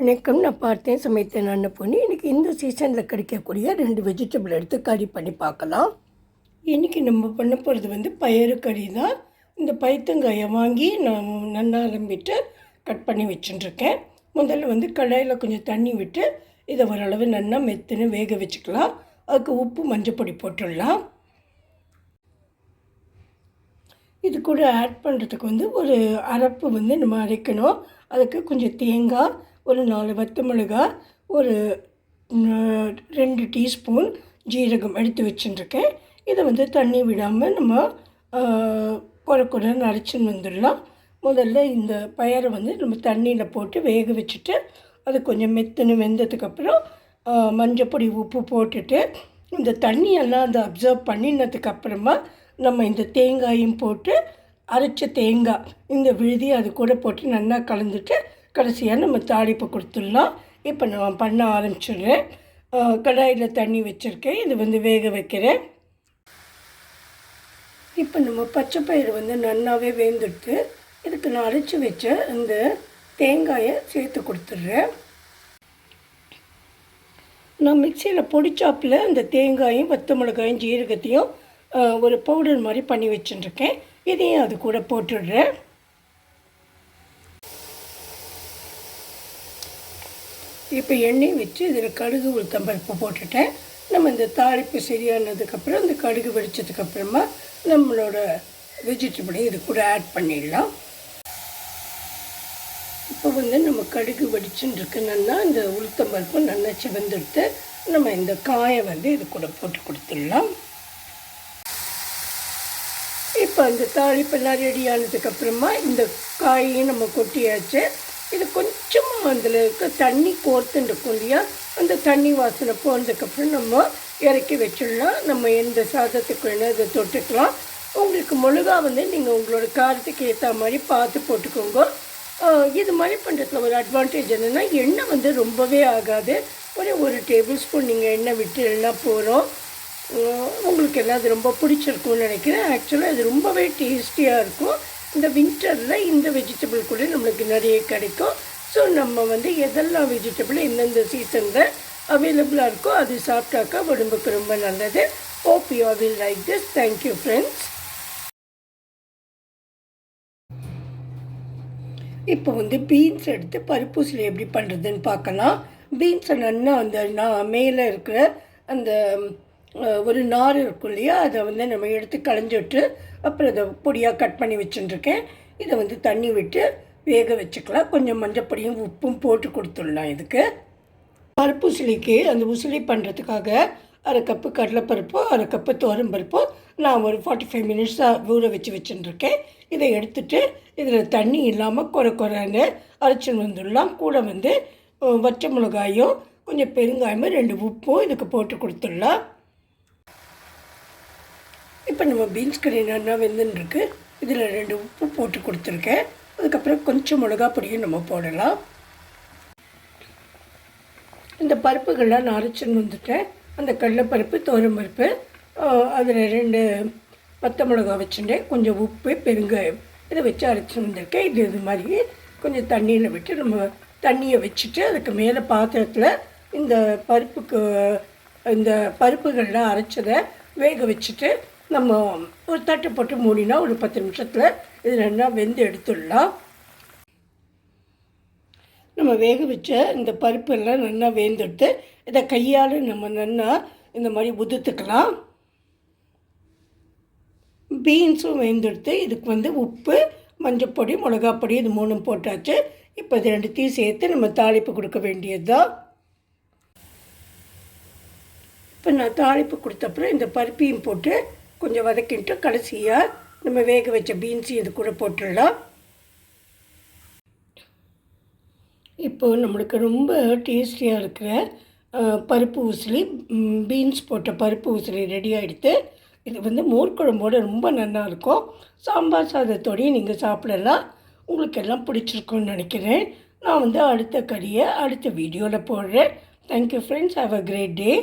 வணக்கம். நான் பார்த்தேன் சமைத்தேன் அன்னபூர்ணி. இன்றைக்கி இந்த சீசனில் கிடைக்கக்கூடிய 2 வெஜிடபிள் எடுத்து கறி பண்ணி பார்க்கலாம். இன்றைக்கி நம்ம பண்ண போகிறது பயறு கறி தான். இந்த பைத்தங்காயை வாங்கி நான் நல்லா அலம்பிட்டு கட் பண்ணி வச்சுட்டுருக்கேன். முதல்ல கடாயில் கொஞ்சம் தண்ணி விட்டு இதை ஓரளவு நல்லா மெத்துன்னு வேக வச்சுக்கலாம். அதுக்கு உப்பு மஞ்சப்பொடி போட்டுடலாம். இது கூட ஆட் பண்ணுறதுக்கு ஒரு அரைப்பு நம்ம அரைக்கணும். அதுக்கு கொஞ்சம் தேங்காய், ஒரு 4 வத்த மிளகாய், ஒரு 2 டீஸ்பூன் ஜீரகம் எடுத்து வச்சுட்டுருக்கேன். இதை தண்ணி விடாமல் நம்ம குறைன்னு அரைச்சின்னு வந்துடலாம். முதல்ல இந்த பயரை நம்ம தண்ணியில் போட்டு வேக வச்சுட்டு அது கொஞ்சம் மெத்துன்னு வெந்ததுக்கப்புறம் மஞ்சப்பொடி உப்பு போட்டுட்டு இந்த தண்ணியெல்லாம் அதை அப்சர்வ் பண்ணினதுக்கப்புறமா நம்ம இந்த தேங்காயும் போட்டு அரைச்ச தேங்காய் இந்த விழுதி அது கூட போட்டு நல்லா கலந்துட்டு கடைசியாக நம்ம தாளிப்பு கொடுத்துடலாம். இப்போ நான் பண்ண ஆரம்பிச்சிடுறேன். கடாயில் தண்ணி வச்சுருக்கேன். இது வேக வைக்கிறேன். இப்போ நம்ம பச்சை பயிறு நல்லாவே வேந்துட்டு இதுக்கு நான் அரைச்சி வச்ச இந்த தேங்காயை சேர்த்து கொடுத்துட்றேன். நான் மிக்சியில் பொடிச்சாப்பில் இந்த தேங்காயும் வத்த மிளகாயும் ஜீரகத்தையும் ஒரு பவுடர் மாதிரி பண்ணி வச்சுட்டுருக்கேன். இதையும் அது கூட போட்டுடுறேன். இப்போ எண்ணெய் வச்சு இதில் கடுகு உளுத்தம்பருப்பு போட்டுட்டேன். நம்ம இந்த தாளிப்பு சரியானதுக்கப்புறம் இந்த கடுகு வெடிச்சதுக்கப்புறமா நம்மளோட வெஜிடபிளையும் இது கூட ஆட் பண்ணிடலாம். இப்போ நம்ம கடுகு வெடிச்சுன்னு இருக்குன்னா இந்த உளுத்தம்பருப்பு நல்லா சிவந்தெடுத்து நம்ம இந்த காயை இது கூட போட்டு கொடுத்துடலாம். இப்போ அந்த தாளிப்பெல்லாம் ரெடி ஆனதுக்கப்புறமா இந்த காயையும் நம்ம கொட்டியாச்சு. இது கொஞ்சமாக அதில் இருக்க தண்ணி கோர்த்துன்னு இருக்கும் இல்லையா, அந்த தண்ணி வாசனை போனதுக்கப்புறம் நம்ம இறக்கி வச்சிடலாம். நம்ம எந்த சாதத்துக்கு வேணும் இதை தொட்டுக்கலாம். உங்களுக்கு மிளகா நீங்கள் உங்களோட காரத்துக்கு ஏற்ற மாதிரி பார்த்து போட்டுக்கோங்க. இது மாதிரி பண்ணுறதுல ஒரு அட்வான்டேஜ் என்னென்னா எண்ணெய் ரொம்பவே ஆகாது. ஒரு டேபிள் ஸ்பூன் நீங்கள் எண்ணெய் விட்டு எல்லாம் போகிறோம். உங்களுக்கு எல்லாம் அது ரொம்ப பிடிச்சிருக்கும்னு நினைக்கிறேன். ஆக்சுவலாக இது ரொம்பவே டேஸ்டியாக இருக்கும். இந்த வின்டரில் இந்த வெஜிடபிள் கூட நம்மளுக்கு நிறைய கிடைக்கும். ஸோ நம்ம எதெல்லாம் வெஜிடபிள் எந்தெந்த சீசனில் அவைலபிளாக இருக்கோ அது சாப்பிட்டாக்கா உடம்புக்கு ரொம்ப நல்லது. Hope you will like this. Thank you friends. இப்போ பீன்ஸ் எடுத்து பருப்பூசில் எப்படி பண்ணுறதுன்னு பார்க்கலாம். பீன்ஸை நல்லா நான் மேலே இருக்கிற அந்த ஒரு நார் இருக்கும் இல்லையா, அதை நம்ம எடுத்து களைஞ்சிட்டு அப்புறம் அதை பொடியாக கட் பண்ணி வச்சுட்டுருக்கேன். இதை தண்ணி விட்டு வேக வச்சுக்கலாம். கொஞ்சம் மஞ்சப்பொடியும் உப்பும் போட்டு கொடுத்துடலாம். இதுக்கு பருப்பு உசிலிக்கு அந்த உசிலி பண்ணுறதுக்காக 1/2 கப்பு கடலைப்பருப்போ 1/2 கப்பு துவரம்பருப்போ நான் ஒரு 45 மினிட்ஸாக ஊற வச்சுட்டுருக்கேன். இதை எடுத்துகிட்டு இதில் தண்ணி இல்லாமல் குறைன்னு அரைச்சின்னு வந்துடலாம். கூட வச்ச மிளகாயும் கொஞ்சம் பெருங்காயமும் 2 உப்பும் இதுக்கு போட்டு கொடுத்துடலாம். இப்போ நம்ம பீன்ஸ் கறி நல்லா வெந்துருக்கு. இதில் 2 உப்பு போட்டு கொடுத்துருக்கேன். அதுக்கப்புறம் கொஞ்சம் மிளகா பொடியும் நம்ம போடலாம். இந்த பருப்புகள்லாம் நான் அரைச்சின்னு வந்துட்டேன். அந்த கடலைப்பருப்பு துவரம்பருப்பு அதில் 2 வத்த மிளகா வச்சுட்டேன். கொஞ்சம் உப்பு பெருங்காயம் இதை வச்சு அரைச்சின்னு வந்திருக்கேன். இது மாதிரி கொஞ்சம் தண்ணியில் விட்டு நம்ம தண்ணியை வச்சுட்டு அதுக்கு மேலே பாத்திரத்தில் இந்த பருப்புகள்லாம் அரைச்சதை வேக வச்சுட்டு நம்ம ஒரு தட்டு போட்டு மூடினா ஒரு 10 நிமிஷத்தில் இது நல்லா வெந்து எடுத்துடலாம். நம்ம வேக வச்ச இந்த பருப்பெல்லாம் நல்லா வெந்தெடுத்து இதை கையால் நம்ம நல்லா இந்த மாதிரி உதுத்துக்கலாம். பீன்ஸும் வெந்தெடுத்து இதுக்கு உப்பு மஞ்சப்பொடி மிளகாப்பொடி இது 3 போட்டாச்சு. இப்போ இது 2த்தையும் சேர்த்து நம்ம தாளிப்பு கொடுக்க வேண்டியது தான். இப்போ நான் தாளிப்பு கொடுத்தப்புறம் இந்த பருப்பையும் போட்டு கொஞ்சம் வதக்கிட்டு கடைசியாக நம்ம வேக வச்ச பீன்ஸையும் இது கூட போட்டுடலாம். இப்போது நம்மளுக்கு ரொம்ப டேஸ்டியாக இருக்கிற பருப்பு உசிலி பீன்ஸ் போட்ட பருப்பு உசிலி ரெடி ஆகிடுது. இது மோர் குழம்போடு ரொம்ப நல்லாயிருக்கும். சாம்பார் சாதத்தோடையும் நீங்கள் சாப்பிடலாம். உங்களுக்கு எல்லாம் பிடிச்சிருக்குன்னு நினைக்கிறேன். நான் அடுத்த கறியை அடுத்த வீடியோவில் போடுறேன். Thank you friends. Have a great day.